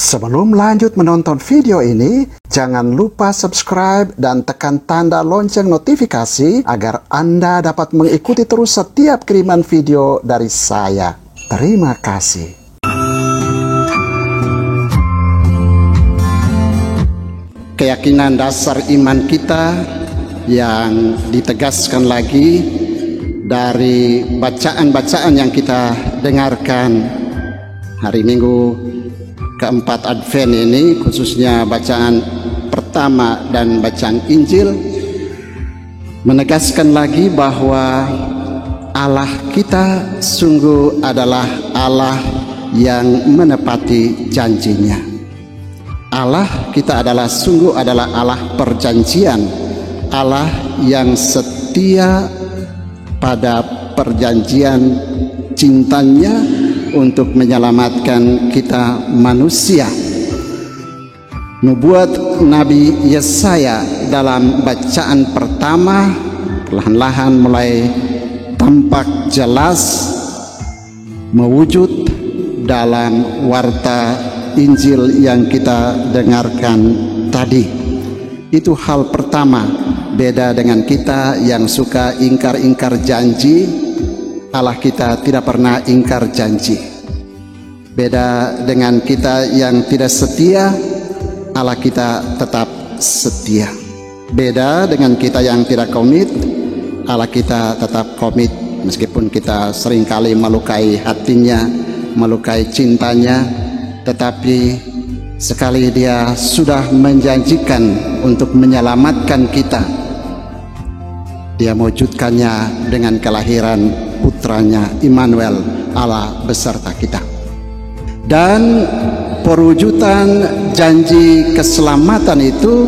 Sebelum lanjut menonton video ini, jangan lupa subscribe dan tekan tanda lonceng notifikasi agar Anda dapat mengikuti terus setiap kiriman video dari saya. Terima kasih. Keyakinan dasar iman kita yang ditegaskan lagi dari bacaan-bacaan yang kita dengarkan hari Minggu keempat Advent ini, khususnya bacaan pertama dan bacaan Injil, menegaskan lagi bahwa Allah kita sungguh adalah Allah yang menepati janjinya. Allah kita sungguh adalah Allah perjanjian, Allah yang setia pada perjanjian cintanya untuk menyelamatkan kita manusia. Nubuat Nabi Yesaya dalam bacaan pertama perlahan-lahan mulai tampak jelas mewujud dalam warta Injil yang kita dengarkan tadi. Itu hal pertama, beda dengan kita yang suka ingkar-ingkar janji. Allah kita tidak pernah ingkar janji. Beda dengan kita yang tidak setia, Allah kita tetap setia. Beda dengan kita yang tidak komit, Allah kita tetap komit meskipun kita seringkali melukai hatinya, melukai cintanya, tetapi sekali Dia sudah menjanjikan untuk menyelamatkan kita, Dia mewujudkannya dengan kelahiran putranya Immanuel, Allah beserta kita. Dan perwujudan janji keselamatan itu,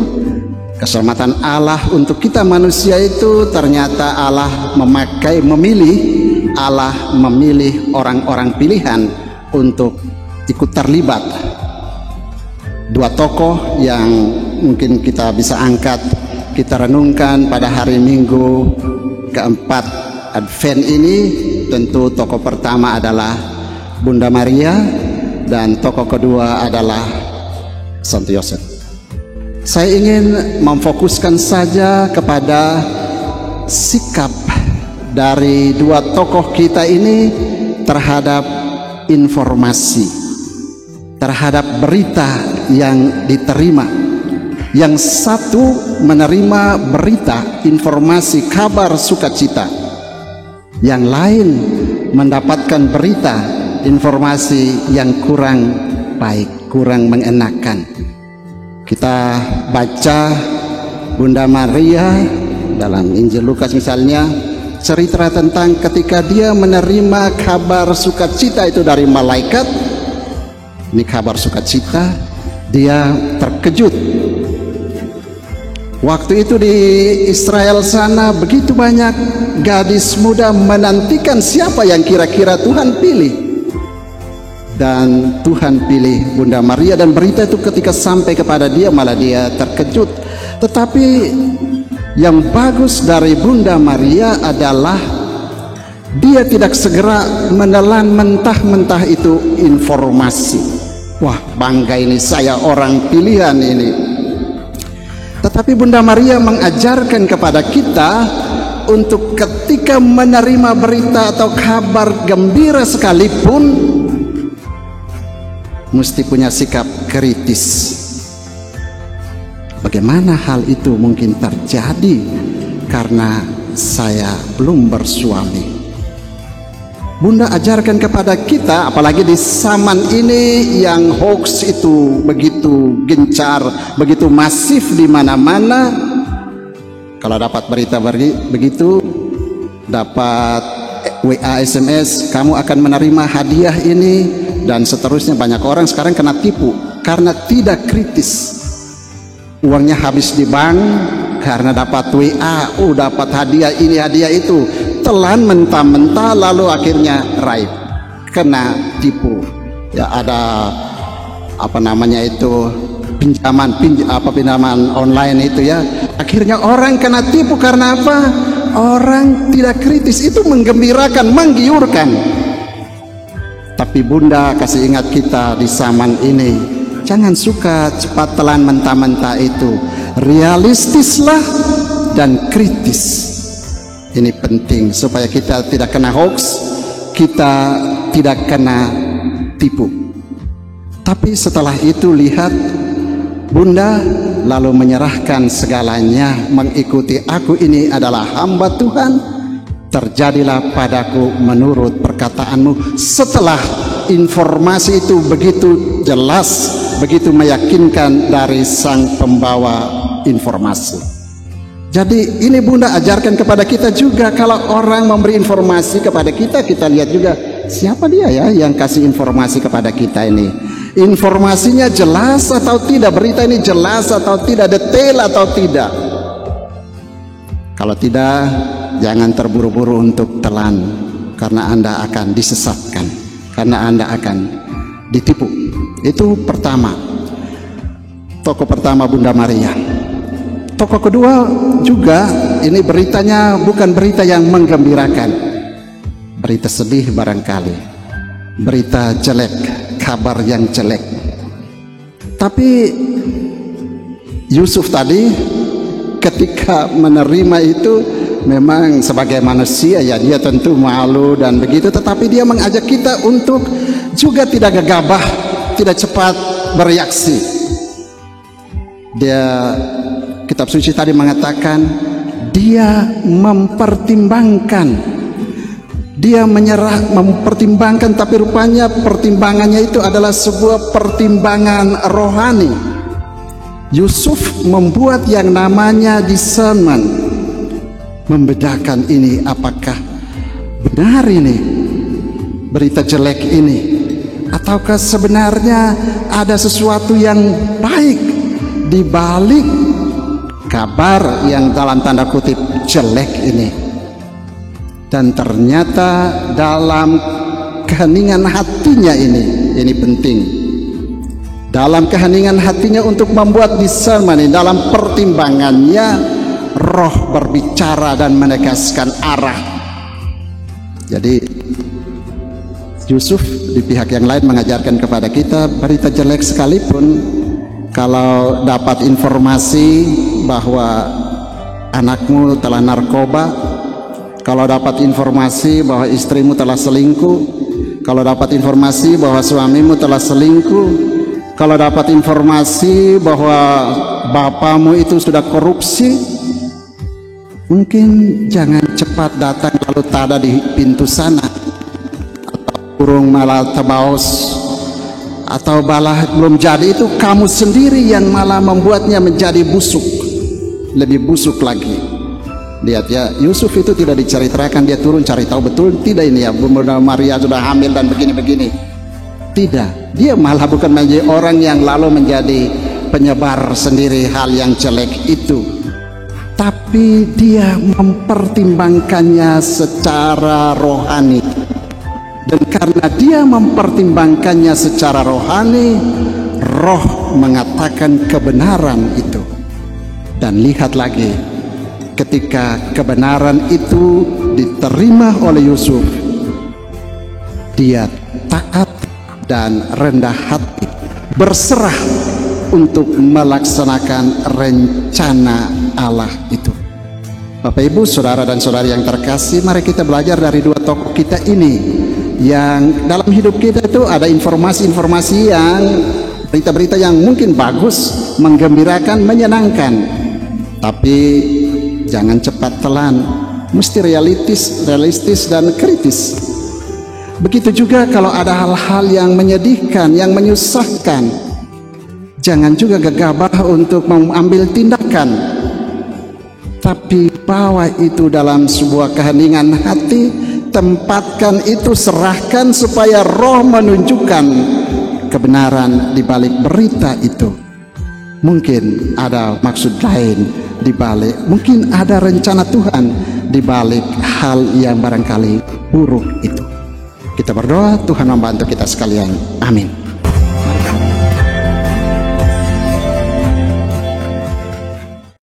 keselamatan Allah untuk kita manusia itu, ternyata Allah memilih orang-orang pilihan untuk ikut terlibat. Dua tokoh yang mungkin kita bisa angkat, kita renungkan pada hari Minggu keempat Advent ini. Tentu tokoh pertama adalah Bunda Maria dan tokoh kedua adalah Santo Yosef. Saya ingin memfokuskan saja kepada sikap dari dua tokoh kita ini terhadap informasi, terhadap berita yang diterima. Yang satu menerima berita, informasi, kabar sukacita. Yang lain mendapatkan berita, informasi yang kurang baik, kurang mengenakan. Kita baca Bunda Maria dalam Injil Lukas misalnya, cerita tentang ketika dia menerima kabar sukacita itu dari malaikat. Ini kabar sukacita, dia terkejut. Waktu itu di Israel sana begitu banyak gadis muda menantikan siapa yang kira-kira Tuhan pilih. Dan Tuhan pilih Bunda Maria, dan berita itu ketika sampai kepada dia malah dia terkejut. Tetapi yang bagus dari Bunda Maria adalah dia tidak segera menelan mentah-mentah itu informasi. Wah, bangga ini, saya orang pilihan ini. Tetapi Bunda Maria mengajarkan kepada kita untuk ketika menerima berita atau kabar gembira sekalipun, mesti punya sikap kritis. Bagaimana hal itu mungkin terjadi karena saya belum bersuami? Bunda ajarkan kepada kita, apalagi di zaman ini yang hoax itu begitu gencar, begitu masif di mana-mana. Kalau dapat berita begitu, dapat WA, SMS, kamu akan menerima hadiah ini, dan seterusnya. Banyak orang sekarang kena tipu karena tidak kritis. Uangnya habis di bank karena dapat WA, dapat hadiah ini, hadiah itu, telan mentah-mentah, lalu akhirnya raib, kena tipu. Ya, ada pinjaman online itu ya. Akhirnya orang kena tipu karena apa? Orang tidak kritis. Itu menggembirakan, menggiurkan. Tapi Bunda kasih ingat kita di zaman ini, jangan suka cepat telan mentah-mentah itu. Realistislah dan kritis. Ini penting supaya kita tidak kena hoax, kita tidak kena tipu. Tapi setelah itu lihat, Bunda lalu menyerahkan segalanya, mengikuti aku ini adalah hamba Tuhan, terjadilah padaku menurut perkataanmu. Setelah informasi itu begitu jelas, begitu meyakinkan dari sang pembawa informasi. Jadi ini Bunda ajarkan kepada kita juga, kalau orang memberi informasi kepada kita, kita lihat juga siapa dia ya yang kasih informasi kepada kita ini. Informasinya jelas atau tidak, berita ini jelas atau tidak, detail atau tidak. Kalau tidak, jangan terburu-buru untuk telan, karena Anda akan disesatkan, karena Anda akan ditipu. Itu pertama, tokoh pertama Bunda Maria. Tokoh kedua juga, ini beritanya bukan berita yang menggembirakan, berita sedih barangkali, berita jelek, kabar yang jelek. Tapi Yusuf tadi ketika menerima itu, memang sebagai manusia ya dia tentu malu dan begitu, tetapi dia mengajak kita untuk juga tidak gegabah, tidak cepat bereaksi. Kitab suci tadi mengatakan dia mempertimbangkan, dia mempertimbangkan, tapi rupanya pertimbangannya itu adalah sebuah pertimbangan rohani. Yusuf membuat yang namanya discernment, membedakan ini apakah benar ini berita jelek ini, ataukah sebenarnya ada sesuatu yang baik di balik kabar yang dalam tanda kutip jelek ini. Dan ternyata dalam keheningan hatinya ini penting, dalam keheningan hatinya untuk membuat discernment, dalam pertimbangannya roh berbicara dan menegaskan arah. Jadi Yusuf di pihak yang lain mengajarkan kepada kita, berita jelek sekalipun, kalau dapat informasi bahwa anakmu telah narkoba, kalau dapat informasi bahwa istrimu telah selingkuh, kalau dapat informasi bahwa suamimu telah selingkuh, kalau dapat informasi bahwa bapamu itu sudah korupsi, mungkin jangan cepat datang lalu tada di pintu sana, atau burung malah terbaus, atau malah belum jadi itu kamu sendiri yang malah membuatnya menjadi busuk, lebih busuk lagi. Lihat ya, Yusuf itu tidak diceritakan dia turun cari tahu betul tidak ini ya Bunda Maria sudah hamil dan begini-begini. Tidak, dia malah bukan menjadi orang yang lalu menjadi penyebar sendiri hal yang jelek itu, tapi dia mempertimbangkannya secara rohani. Dan karena dia mempertimbangkannya secara rohani, roh mengatakan kebenaran itu. Dan lihat lagi, ketika kebenaran itu diterima oleh Yusuf, dia taat dan rendah hati, berserah untuk melaksanakan rencana Allah itu. Bapak Ibu, saudara dan saudari yang terkasih, mari kita belajar dari dua tokoh kita ini, yang dalam hidup kita itu ada informasi-informasi yang berita-berita yang mungkin bagus, menggembirakan, menyenangkan, tapi jangan cepat telan, mesti realistis dan kritis. Begitu juga kalau ada hal-hal yang menyedihkan, yang menyusahkan, jangan juga gegabah untuk mengambil tindakan, tapi bawa itu dalam sebuah keheningan hati, tempatkan itu, serahkan supaya roh menunjukkan kebenaran di balik berita itu. Mungkin ada maksud lain di balik, mungkin ada rencana Tuhan di balik hal yang barangkali buruk itu. Kita berdoa, Tuhan membantu kita sekalian. Amin.